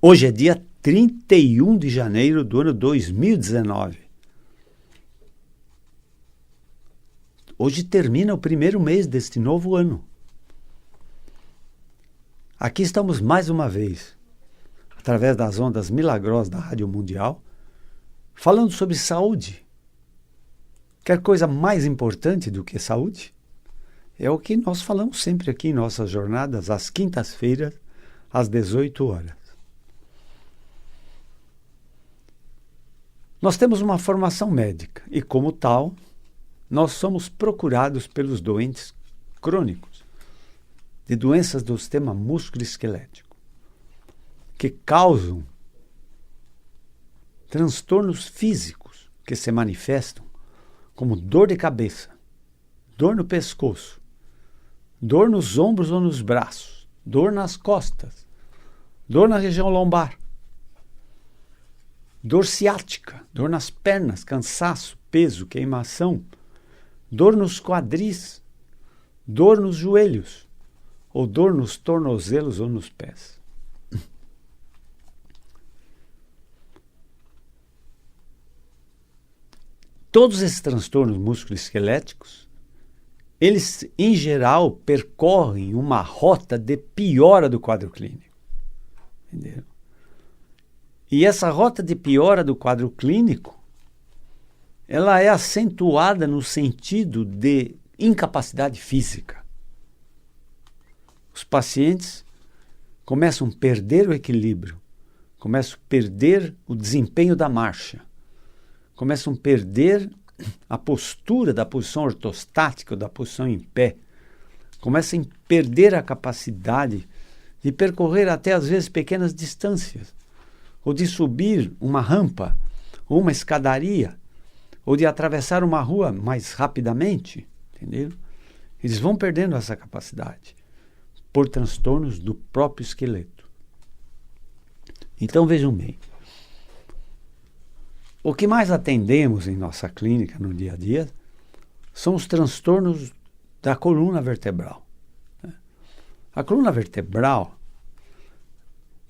Hoje é dia 31 de janeiro do ano 2019. Hoje termina o primeiro mês deste novo ano. Aqui estamos mais uma vez, através das ondas milagrosas da Rádio Mundial, falando sobre saúde. Quer coisa mais importante do que saúde? É o que nós falamos sempre aqui em nossas jornadas, às quintas-feiras, às 18 horas. Nós temos uma formação médica e, como tal, nós somos procurados pelos doentes crônicos de doenças do sistema músculo-esquelético que causam transtornos físicos que se manifestam como dor de cabeça, dor no pescoço, dor nos ombros ou nos braços, dor nas costas, dor na região lombar, dor ciática, dor nas pernas, cansaço, peso, queimação, dor nos quadris, dor nos joelhos, ou dor nos tornozelos ou nos pés. Todos esses transtornos musculoesqueléticos, eles, em geral, percorrem uma rota de piora do quadro clínico. Entendeu? E essa rota de piora do quadro clínico, ela é acentuada no sentido de incapacidade física. Os pacientes começam a perder o equilíbrio, começam a perder o desempenho da marcha, começam a perder a postura da posição ortostática, da posição em pé, começam a perder a capacidade de percorrer até às vezes pequenas distâncias, ou de subir uma rampa, ou uma escadaria, ou de atravessar uma rua mais rapidamente, entendeu? Eles vão perdendo essa capacidade por transtornos do próprio esqueleto. Então vejam bem, o que mais atendemos em nossa clínica no dia a dia são os transtornos da coluna vertebral. A coluna vertebral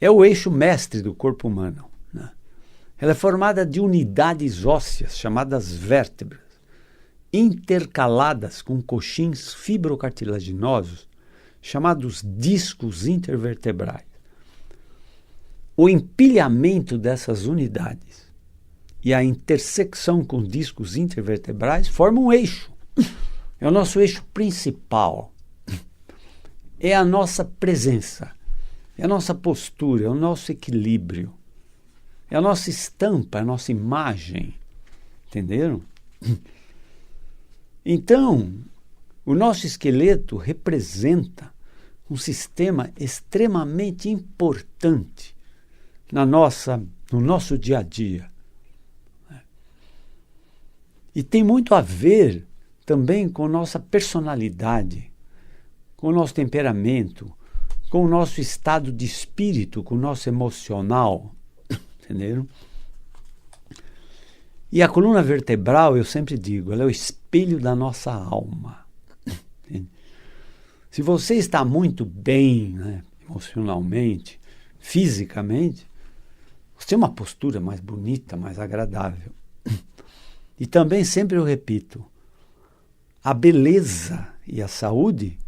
é o eixo mestre do corpo humano. Ela é formada de unidades ósseas chamadas vértebras, intercaladas com coxins fibrocartilaginosos chamados discos intervertebrais. O empilhamento dessas unidades e a intersecção com discos intervertebrais formam um eixo. É o nosso eixo principal. É a nossa presença, é a nossa postura, é o nosso equilíbrio, é a nossa estampa, a nossa imagem. Entenderam? Então, o nosso esqueleto representa um sistema extremamente importante no nosso dia a dia. E tem muito a ver também com nossa personalidade, com o nosso temperamento, com o nosso estado de espírito, com o nosso emocional. Entenderam? E a coluna vertebral, eu sempre digo, ela é o espelho da nossa alma. Entende? Se você está muito bem, emocionalmente, fisicamente, você tem uma postura mais bonita, mais agradável. E também, sempre eu repito, a beleza e a saúde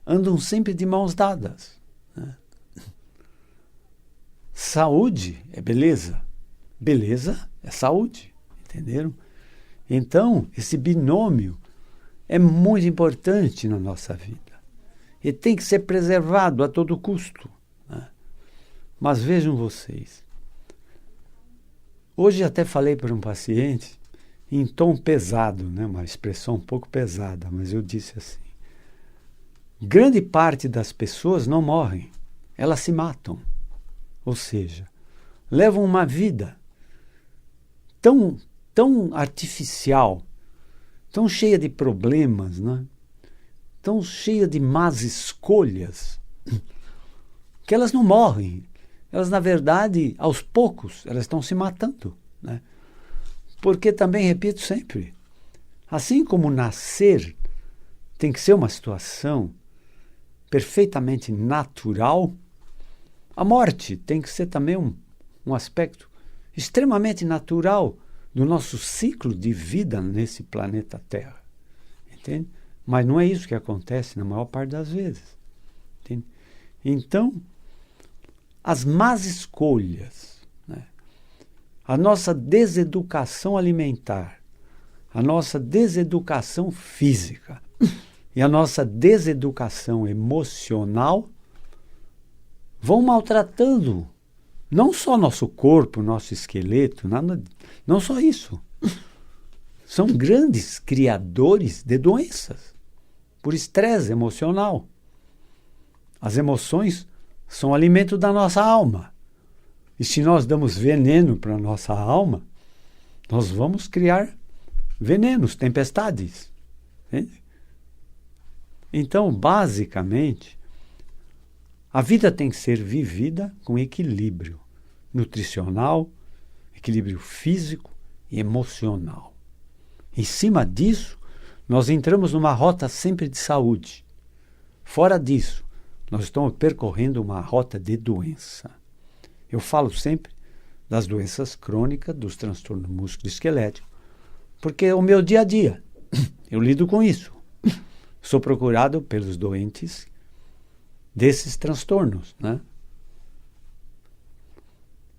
andam sempre de mãos dadas. Saúde é beleza, beleza é saúde, entenderam? Então, esse binômio é muito importante na nossa vida e tem que ser preservado a todo custo. Mas vejam vocês, hoje até falei para um paciente em tom pesado, uma expressão um pouco pesada, mas eu disse assim: grande parte das pessoas não morrem, elas se matam. Ou seja, levam uma vida tão artificial, tão cheia de problemas, tão cheia de más escolhas, que elas não morrem. Elas, na verdade, aos poucos, elas estão se matando. Porque também, repito sempre, assim como nascer tem que ser uma situação perfeitamente natural, A morte tem que ser também um aspecto extremamente natural do nosso ciclo de vida nesse planeta Terra. Entende? Mas não é isso que acontece na maior parte das vezes. Entende? Então, as más escolhas, né? A nossa deseducação alimentar, a nossa deseducação física e a nossa deseducação emocional vão maltratando não só nosso corpo, nosso esqueleto, não só isso. São grandes criadores de doenças por estresse emocional. As emoções são alimento da nossa alma. E se nós damos veneno para a nossa alma, nós vamos criar venenos, tempestades. Entende? Então, basicamente, a vida tem que ser vivida com equilíbrio nutricional, equilíbrio físico e emocional. Em cima disso, nós entramos numa rota sempre de saúde. Fora disso, nós estamos percorrendo uma rota de doença. Eu falo sempre das doenças crônicas, dos transtornos musculoesqueléticos, porque é o meu dia a dia. Eu lido com isso. Sou procurado pelos doentes desses transtornos, né?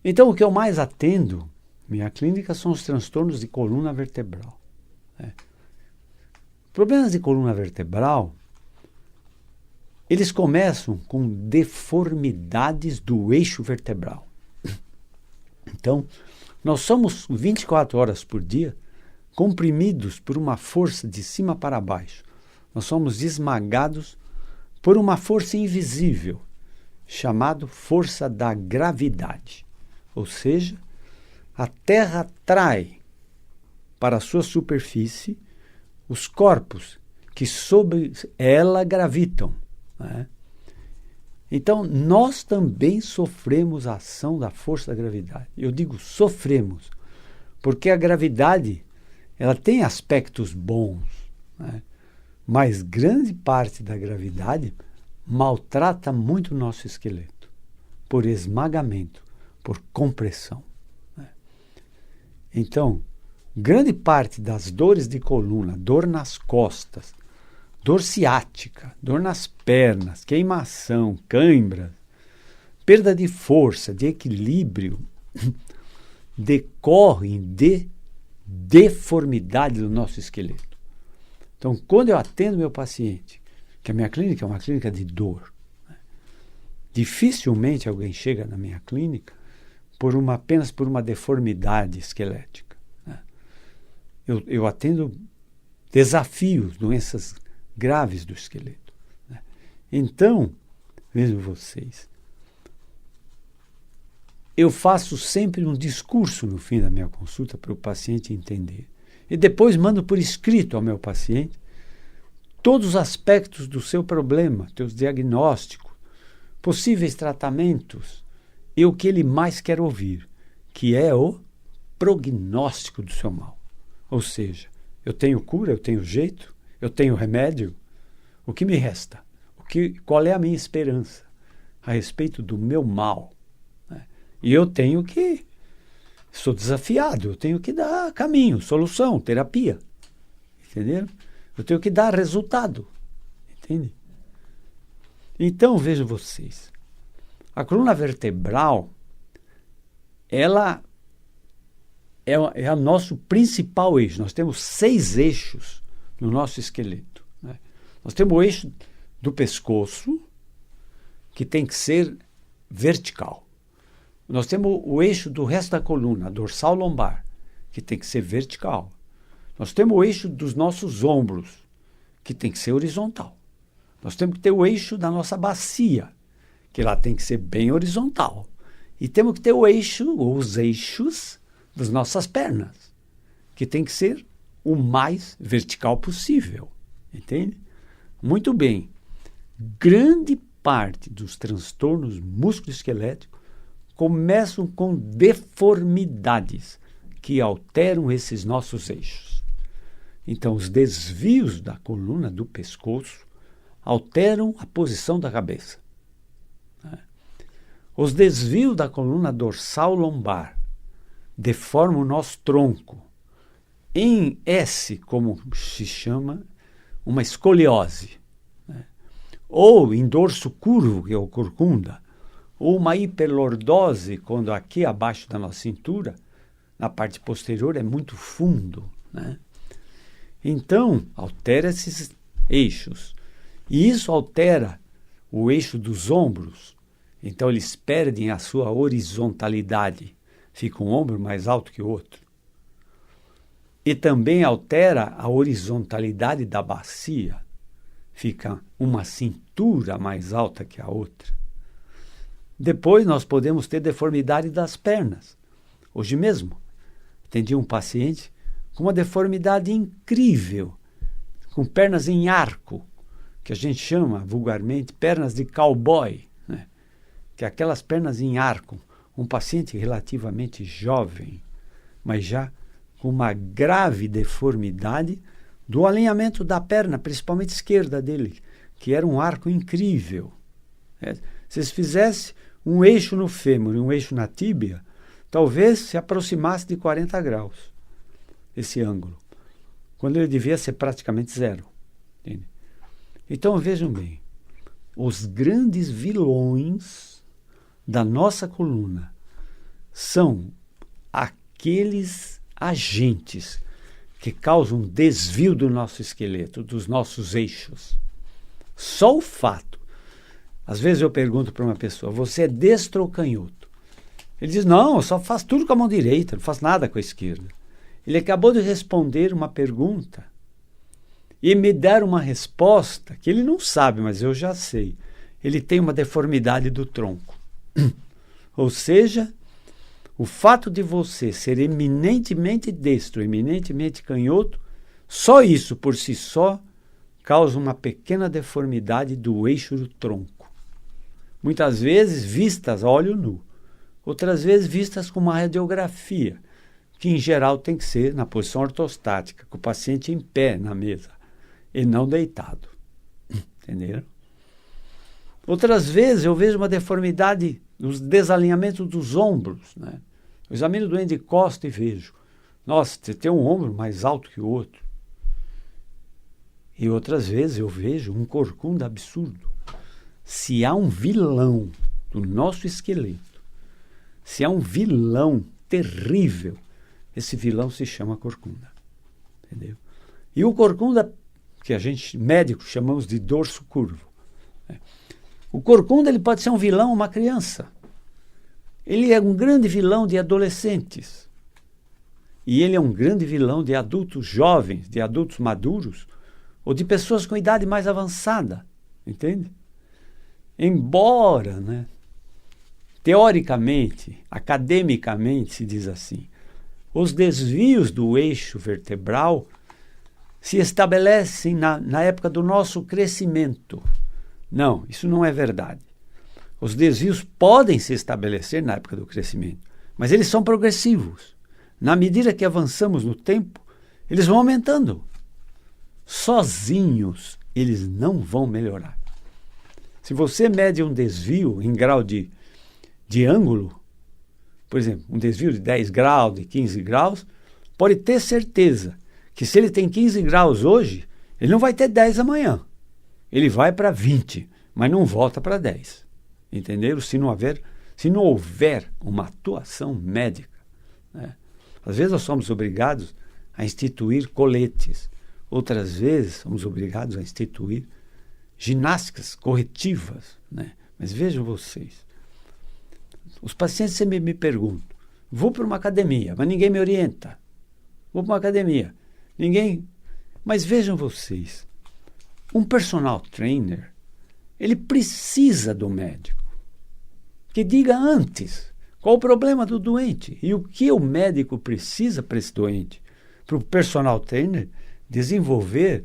Então, o que eu mais atendo, minha clínica, são os transtornos de coluna vertebral. Né? Problemas de coluna vertebral, eles começam com deformidades do eixo vertebral. Então, nós somos 24 horas por dia comprimidos por uma força de cima para baixo. Nós somos esmagados por uma força invisível, chamada força da gravidade. Ou seja, a Terra atrai para a sua superfície os corpos que sobre ela gravitam. Né? Então, nós também sofremos a ação da força da gravidade. Eu digo sofremos, porque a gravidade ela tem aspectos bons, né? Mas grande parte da gravidade maltrata muito o nosso esqueleto, por esmagamento, por compressão. Né? Então, grande parte das dores de coluna, dor nas costas, dor ciática, dor nas pernas, queimação, cãibra, perda de força, de equilíbrio, decorrem de deformidade do nosso esqueleto. Então, quando eu atendo meu paciente, que a minha clínica é uma clínica de dor, né? Dificilmente alguém chega na minha clínica apenas por uma deformidade esquelética. Né? Eu atendo desafios, doenças graves do esqueleto. Né? Então, vejam vocês, eu faço sempre um discurso no fim da minha consulta para o paciente entender. E depois mando por escrito ao meu paciente todos os aspectos do seu problema, seus diagnósticos, possíveis tratamentos e o que ele mais quer ouvir, que é o prognóstico do seu mal. Ou seja, eu tenho cura, eu tenho jeito, eu tenho remédio. O que me resta? Qual é a minha esperança a respeito do meu mal? Né? E eu tenho que... Sou desafiado, eu tenho que dar caminho, solução, terapia. Entenderam? Eu tenho que dar resultado. Entende? Então, vejam vocês. A coluna vertebral, ela é o nosso principal eixo. Nós temos 6 eixos no nosso esqueleto. Né? Nós temos o eixo do pescoço, que tem que ser vertical. Nós temos o eixo do resto da coluna, a dorsal lombar, que tem que ser vertical. Nós temos o eixo dos nossos ombros, que tem que ser horizontal. Nós temos que ter o eixo da nossa bacia, que lá tem que ser bem horizontal. E temos que ter o eixo, ou os eixos das nossas pernas, que tem que ser o mais vertical possível. Entende? Muito bem. Grande parte dos transtornos musculoesqueléticos começam com deformidades que alteram esses nossos eixos. Então, os desvios da coluna do pescoço alteram a posição da cabeça. Né? Os desvios da coluna dorsal lombar deformam o nosso tronco. Em S, como se chama, uma escoliose, né? Ou em dorso curvo, que é o corcunda, ou uma hiperlordose, quando aqui abaixo da nossa cintura, na parte posterior, é muito fundo, né? Então, altera esses eixos. E isso altera o eixo dos ombros. Então, eles perdem a sua horizontalidade. Fica um ombro mais alto que o outro. E também altera a horizontalidade da bacia. Fica uma cintura mais alta que a outra. Depois, nós podemos ter deformidade das pernas. Hoje mesmo, atendi um paciente com uma deformidade incrível, com pernas em arco, que a gente chama vulgarmente pernas de cowboy, né? Que é aquelas pernas em arco. Um paciente relativamente jovem, mas já com uma grave deformidade do alinhamento da perna, principalmente esquerda dele, que era um arco incrível. Se eles fizessem um eixo no fêmur e um eixo na tíbia, talvez se aproximasse de 40 graus, esse ângulo, quando ele devia ser praticamente zero. Entende? Então vejam bem, os grandes vilões da nossa coluna são aqueles agentes que causam desvio do nosso esqueleto, dos nossos eixos. Só o fato. Às vezes eu pergunto para uma pessoa, você é destro ou canhoto? Ele diz, não, eu só faço tudo com a mão direita, não faço nada com a esquerda. Ele acabou de responder uma pergunta e me dar uma resposta que ele não sabe, mas eu já sei. Ele tem uma deformidade do tronco. Ou seja, o fato de você ser eminentemente destro, eminentemente canhoto, só isso por si só causa uma pequena deformidade do eixo do tronco. Muitas vezes vistas a olho nu, outras vezes vistas com uma radiografia, que em geral tem que ser na posição ortostática, com o paciente em pé na mesa e não deitado. Entenderam? Outras vezes eu vejo uma deformidade nos desalinhamentos dos ombros, né? Eu examino o doente de costa e vejo, nossa, você tem um ombro mais alto que o outro. E outras vezes eu vejo um corcunda absurdo. Se há um vilão do nosso esqueleto, se há um vilão terrível, esse vilão se chama corcunda. Entendeu? E o corcunda, que a gente, médicos, chamamos de dorso curvo. O corcunda ele pode ser um vilão, uma criança. Ele é um grande vilão de adolescentes. E ele é um grande vilão de adultos jovens, de adultos maduros, ou de pessoas com idade mais avançada. Entende? Embora, né, teoricamente, academicamente, se diz assim, os desvios do eixo vertebral se estabelecem na época do nosso crescimento. Não, isso não é verdade. Os desvios podem se estabelecer na época do crescimento, mas eles são progressivos. Na medida que avançamos no tempo, eles vão aumentando. Sozinhos, eles não vão melhorar. Se você mede um desvio em grau de ângulo, por exemplo, um desvio de 10 graus, de 15 graus, pode ter certeza que se ele tem 15 graus hoje, ele não vai ter 10 amanhã. Ele vai para 20, mas não volta para 10. Entenderam? Se não houver uma atuação médica, né? Às vezes nós somos obrigados a instituir coletes. Outras vezes somos obrigados a instituir ginásticas corretivas, né? Mas vejam vocês, os pacientes sempre me perguntam, vou para uma academia, mas ninguém me orienta. Vou para uma academia, ninguém... Mas vejam vocês, um personal trainer, ele precisa do médico que diga antes qual o problema do doente e o que o médico precisa para esse doente, para o personal trainer desenvolver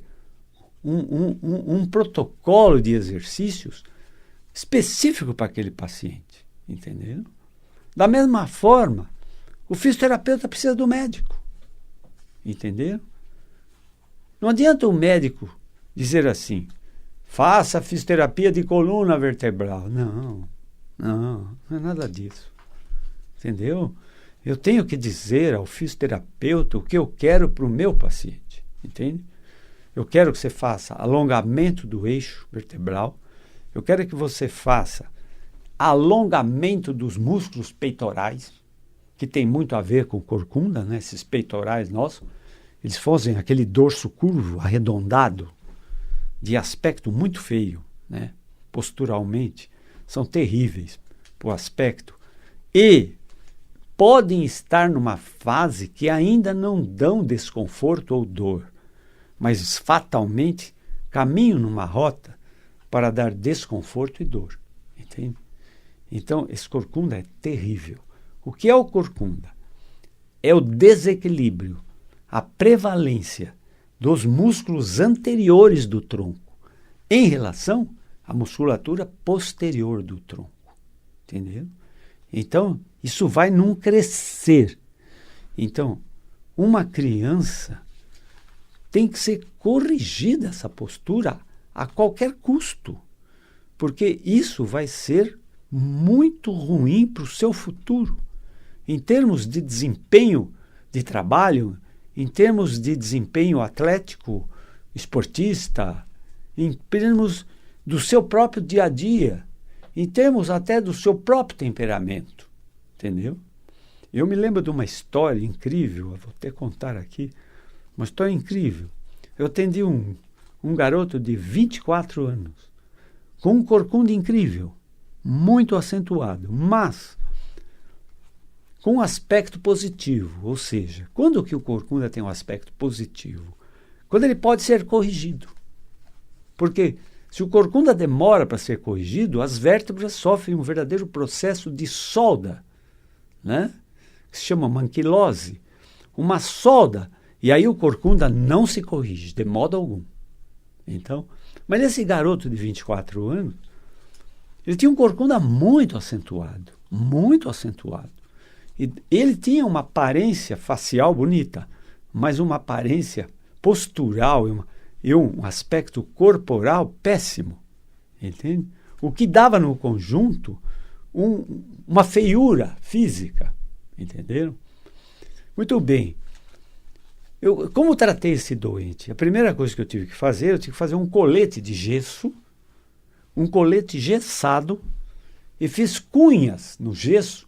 um protocolo de exercícios específico para aquele paciente, entendeu? Da mesma forma, o fisioterapeuta precisa do médico, entendeu? Não adianta o médico dizer assim, faça fisioterapia de coluna vertebral. Não. Não, não é nada disso. Entendeu? Eu tenho que dizer ao fisioterapeuta o que eu quero para o meu paciente. Entende? Eu quero que você faça alongamento do eixo vertebral. Eu quero que você faça alongamento dos músculos peitorais, que tem muito a ver com corcunda, né? Esses peitorais nossos, eles fazem aquele dorso curvo, arredondado, de aspecto muito feio, né? Posturalmente, são terríveis para o aspecto. E podem estar numa fase que ainda não dão desconforto ou dor, mas fatalmente caminham numa rota para dar desconforto e dor. Entende? Então, esse corcunda é terrível. O que é o corcunda? É o desequilíbrio, a prevalência dos músculos anteriores do tronco em relação à musculatura posterior do tronco. Entendeu? Então, isso vai num crescer. Então, uma criança tem que ser corrigida essa postura a qualquer custo, porque isso vai ser muito ruim para o seu futuro, em termos de desempenho de trabalho, em termos de desempenho atlético, esportista, em termos do seu próprio dia a dia, em termos até do seu próprio temperamento, entendeu? Eu me lembro de uma história incrível, eu vou até contar aqui, uma história incrível. Eu atendi um garoto de 24 anos, com um corcunda incrível, muito acentuado, mas com um aspecto positivo, ou seja, quando que o corcunda tem um aspecto positivo? Quando ele pode ser corrigido. Porque se o corcunda demora para ser corrigido, as vértebras sofrem um verdadeiro processo de solda, né? Que se chama manquilose, uma solda, e aí o corcunda não se corrige, de modo algum. Então, mas esse garoto de 24 anos, ele tinha um corcunda muito acentuado, muito acentuado. E ele tinha uma aparência facial bonita, mas uma aparência postural e um aspecto corporal péssimo, entende? O que dava no conjunto uma feiura física, entenderam? Muito bem. Como tratei esse doente? A primeira coisa que eu tive que fazer um colete de gesso, um colete gessado, e fiz cunhas no gesso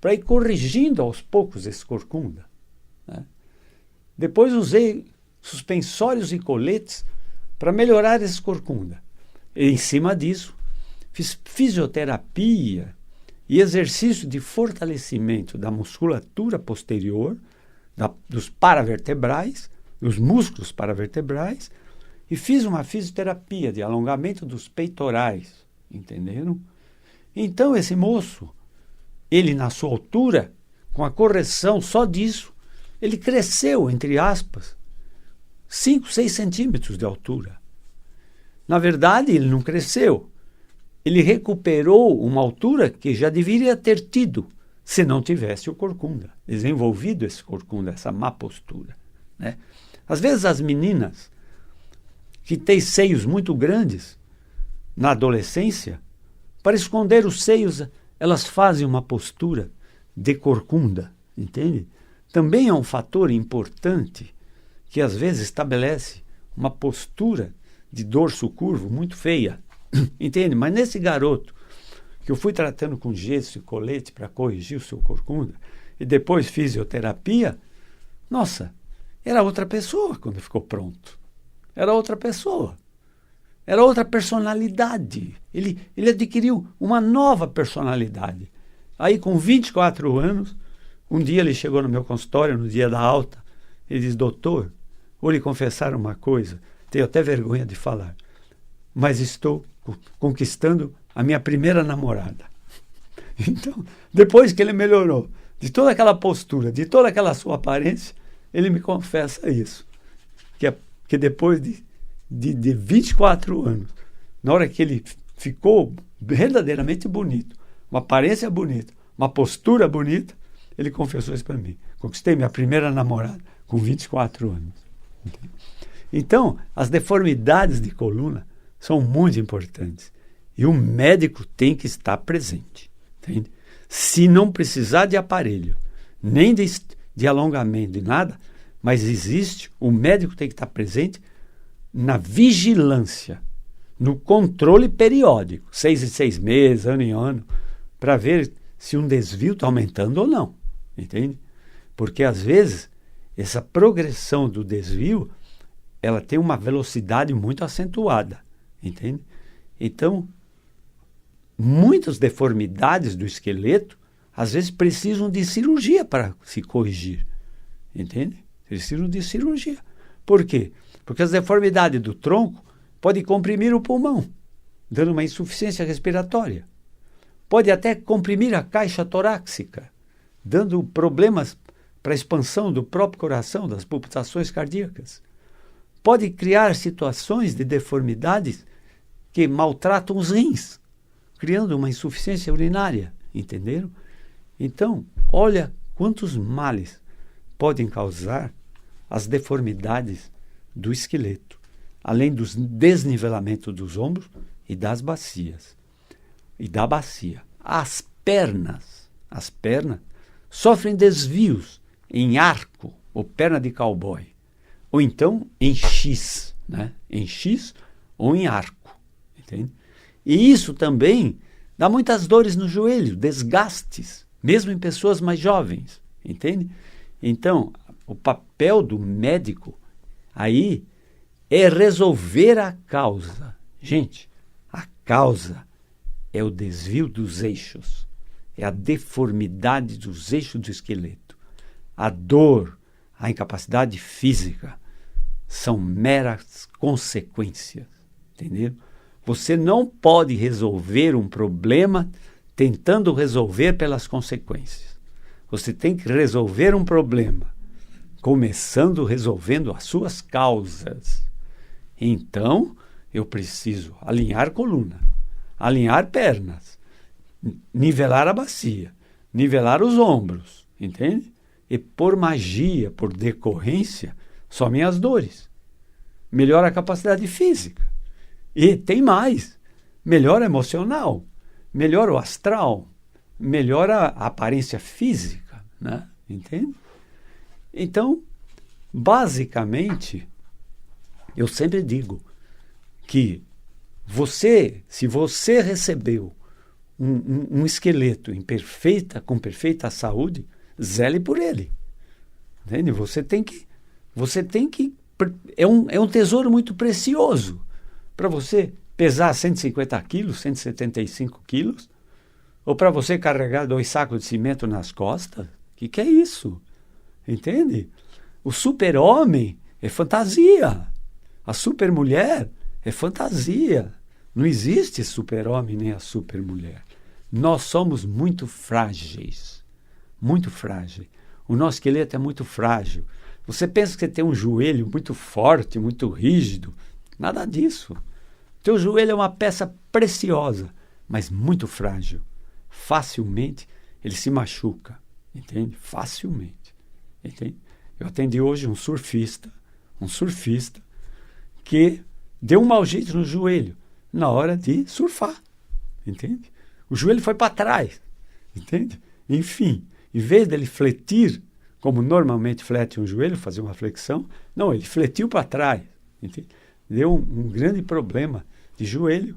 para ir corrigindo aos poucos esse corcunda, né? Depois usei suspensórios e coletes para melhorar esse corcunda. E, em cima disso, fiz fisioterapia e exercício de fortalecimento da musculatura posterior, dos paravertebrais, dos músculos paravertebrais, e fiz uma fisioterapia de alongamento dos peitorais, entenderam? Então, esse moço, ele na sua altura, com a correção só disso, ele cresceu, entre aspas, 5, 6 centímetros de altura. Na verdade, ele não cresceu. Ele recuperou uma altura que já deveria ter tido, se não tivesse o corcunda, desenvolvido esse corcunda, essa má postura, né? Às vezes as meninas que têm seios muito grandes na adolescência, para esconder os seios, elas fazem uma postura de corcunda, entende? Também é um fator importante que às vezes estabelece uma postura de dorso curvo muito feia, entende? Mas nesse garoto que eu fui tratando com gesso e colete para corrigir o seu corcunda, e depois fisioterapia, nossa, era outra pessoa quando ficou pronto. Era outra pessoa. Era outra personalidade. Ele adquiriu uma nova personalidade. Aí, com 24 anos, um dia ele chegou no meu consultório, no dia da alta, e disse: doutor, vou lhe confessar uma coisa, tenho até vergonha de falar, mas estou conquistando a minha primeira namorada. Então, depois que ele melhorou de toda aquela postura, de toda aquela sua aparência, ele me confessa isso, que depois de 24 anos, na hora que ele ficou verdadeiramente bonito, uma aparência bonita, uma postura bonita, ele confessou isso para mim. Conquistei minha primeira namorada com 24 anos. Então, as deformidades de coluna são muito importantes. E o médico tem que estar presente. entende? Se não precisar de aparelho, nem de alongamento, de nada, mas existe, o médico tem que estar presente na vigilância, no controle periódico, 6 em 6 meses, ano em ano, para ver se um desvio está aumentando ou não, entende? Porque às vezes essa progressão do desvio, ela tem uma velocidade muito acentuada, entende? Então, muitas deformidades do esqueleto, às vezes precisam de cirurgia para se corrigir, entende? Precisam de cirurgia. Por quê? Porque as deformidades do tronco podem comprimir o pulmão, dando uma insuficiência respiratória. Pode até comprimir a caixa torácica, dando problemas para a expansão do próprio coração, das palpitações cardíacas. Pode criar situações de deformidades que maltratam os rins, criando uma insuficiência urinária, entenderam? Então, olha quantos males podem causar as deformidades do esqueleto, além dos desnivelamentos dos ombros e das bacias. E da bacia. As pernas sofrem desvios em arco, ou perna de cowboy, ou então em X, né? Em X ou em arco, entende? E isso também dá muitas dores no joelho, desgastes, mesmo em pessoas mais jovens, entende? Então, o papel do médico aí é resolver a causa. Gente, a causa é o desvio dos eixos, é a deformidade dos eixos do esqueleto. A dor, a incapacidade física são meras consequências, entendeu? Você não pode resolver um problema tentando resolver pelas consequências. Você tem que resolver um problema começando resolvendo as suas causas. Então, eu preciso alinhar coluna, alinhar pernas, nivelar a bacia, nivelar os ombros, entende? E por magia, por decorrência, somem as dores. Melhora a capacidade física. E tem mais. Melhora emocional, melhora o astral, melhora a aparência física, né? Entende? Então, basicamente, eu sempre digo que se você recebeu um esqueleto com perfeita saúde, zele por ele. Entende? Você tem que é um tesouro muito precioso para você pesar 150 quilos, 175 quilos, ou para você carregar 2 sacos de cimento nas costas. O que é isso? Entende? O super-homem é fantasia. A super-mulher é fantasia. Não existe super-homem nem a super-mulher. Nós somos muito frágeis. Muito frágeis. O nosso esqueleto é muito frágil. Você pensa que você tem um joelho muito forte, muito rígido. Nada disso. Teu joelho é uma peça preciosa, mas muito frágil. Facilmente ele se machuca. Entende? Facilmente. Entende? Eu atendi hoje um surfista que deu um mau jeito no joelho na hora de surfar. Entende? O joelho foi para trás. Entende? Enfim, em vez dele fletir, como normalmente flete um joelho, fazer uma flexão, não, ele fletiu para trás. Entende? Deu um grande problema de joelho.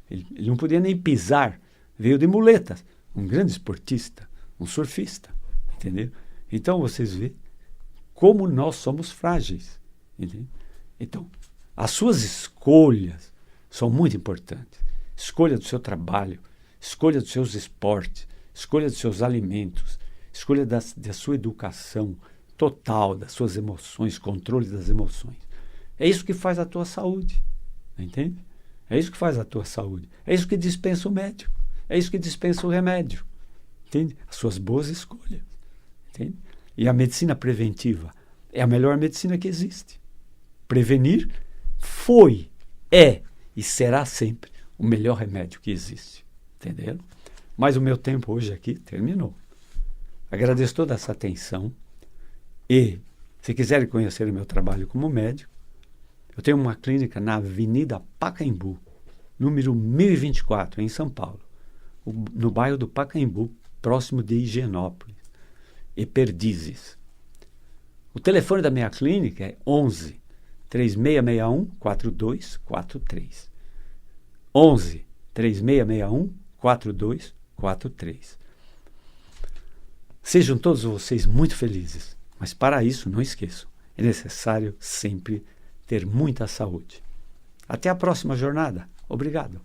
Ele não podia nem pisar. Veio de muletas. Um grande esportista, um surfista. Entendeu? Então, vocês veem como nós somos frágeis. Entende? Então, as suas escolhas são muito importantes. Escolha do seu trabalho, escolha dos seus esportes, escolha dos seus alimentos, escolha da sua educação total, das suas emoções, controle das emoções. É isso que faz a tua saúde. Entende? É isso que faz a tua saúde. É isso que dispensa o médico. É isso que dispensa o remédio. Entende? As suas boas escolhas. Entende? E a medicina preventiva é a melhor medicina que existe. Prevenir foi, é e será sempre o melhor remédio que existe. Entenderam? Mas o meu tempo hoje aqui terminou. Agradeço toda essa atenção e, se quiserem conhecer o meu trabalho como médico, eu tenho uma clínica na Avenida Pacaembu, número 1024, em São Paulo. no bairro do Pacaembu, próximo de Higienópolis e Perdizes. O telefone da minha clínica é 11 3661 4243. 11 3661 4243. Sejam todos vocês muito felizes, mas para isso, não esqueçam, é necessário sempre ter muita saúde. Até a próxima jornada. Obrigado.